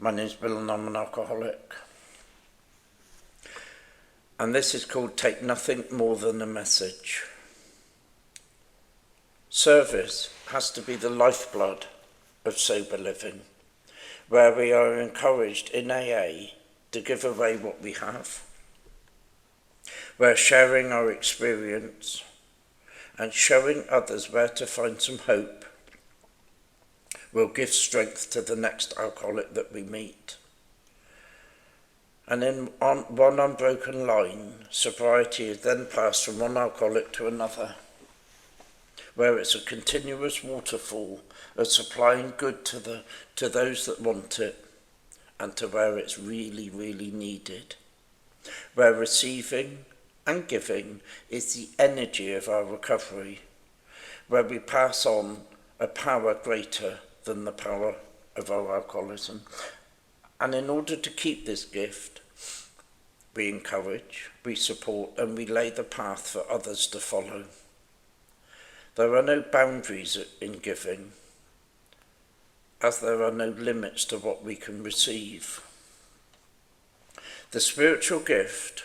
My name's Bill and I'm an alcoholic. And this is called Take Nothing More Than a Message. Service has to be the lifeblood of sober living, where we are encouraged in AA to give away what we have, where sharing our experience and showing others where to find some hope will give strength to the next alcoholic that we meet. And in one unbroken line, sobriety is then passed from one alcoholic to another, where it's a continuous waterfall of supplying good to those that want it and to where it's really, really needed, where receiving and giving is the energy of our recovery, where we pass on a power greater than the power of our alcoholism. And in order to keep this gift, we encourage, we support, and we lay the path for others to follow. There are no boundaries in giving, as there are no limits to what we can receive. The spiritual gift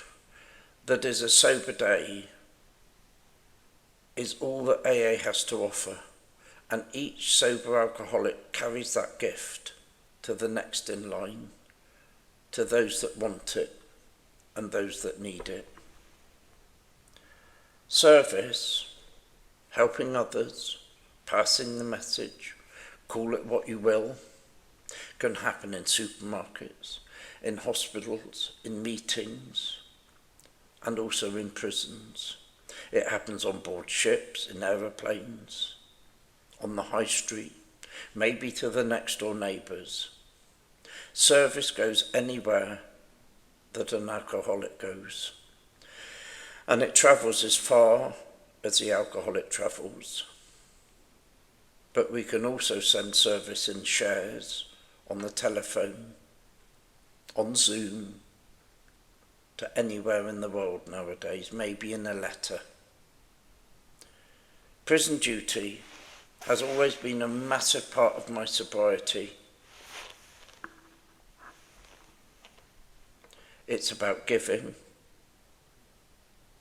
that is a sober day is all that AA has to offer, and each sober alcoholic carries that gift to the next in line, to those that want it and those that need it. Service, helping others, passing the message, call it what you will, can happen in supermarkets, in hospitals, in meetings, and also in prisons. It happens on board ships, in aeroplanes, on the high street, maybe to the next door neighbours. Service goes anywhere that an alcoholic goes, and it travels as far as the alcoholic travels. But we can also send service in shares, on the telephone, on Zoom, to anywhere in the world nowadays, maybe in a letter. Prison duty has always been a massive part of my sobriety. It's about giving,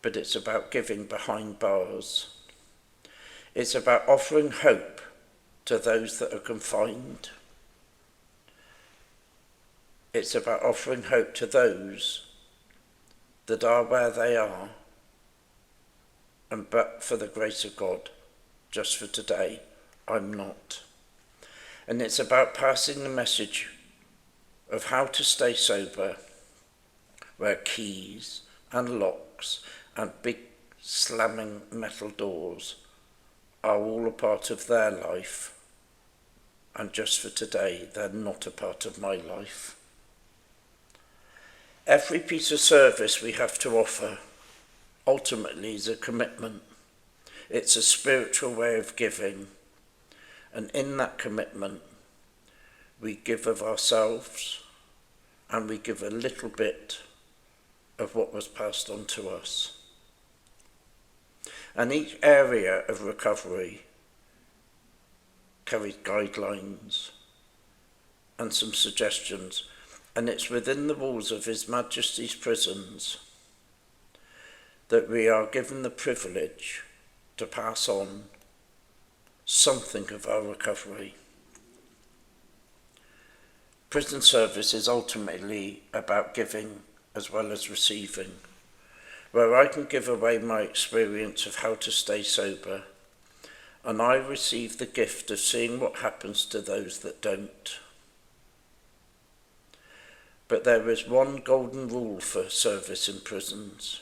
but it's about giving behind bars. It's about offering hope to those that are confined. It's about offering hope to those that are where they are, and but for the grace of God, just for today, I'm not. And it's about passing the message of how to stay sober, where keys and locks and big slamming metal doors are all a part of their life, and just for today, they're not a part of my life. Every piece of service we have to offer ultimately is a commitment. It's a spiritual way of giving, and in that commitment, we give of ourselves and we give a little bit of what was passed on to us. And each area of recovery carries guidelines and some suggestions, and it's within the walls of His Majesty's prisons that we are given the privilege to pass on something of our recovery. Prison service is ultimately about giving as well as receiving, where I can give away my experience of how to stay sober, and I receive the gift of seeing what happens to those that don't. But there is one golden rule for service in prisons,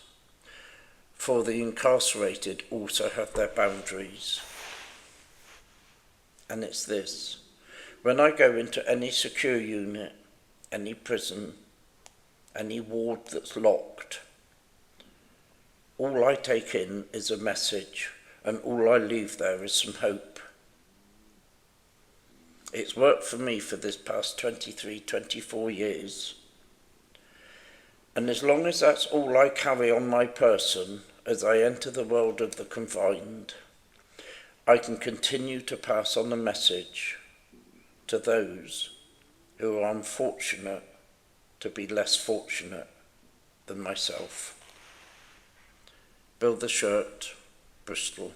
for the incarcerated also have their boundaries. And it's this: when I go into any secure unit, any prison, any ward that's locked, all I take in is a message, and all I leave there is some hope. It's worked for me for this past 23, 24 years. And as long as that's all I carry on my person as I enter the world of the confined, I can continue to pass on a message to those who are unfortunate to be less fortunate than myself. Bill the Shirt, Bristol.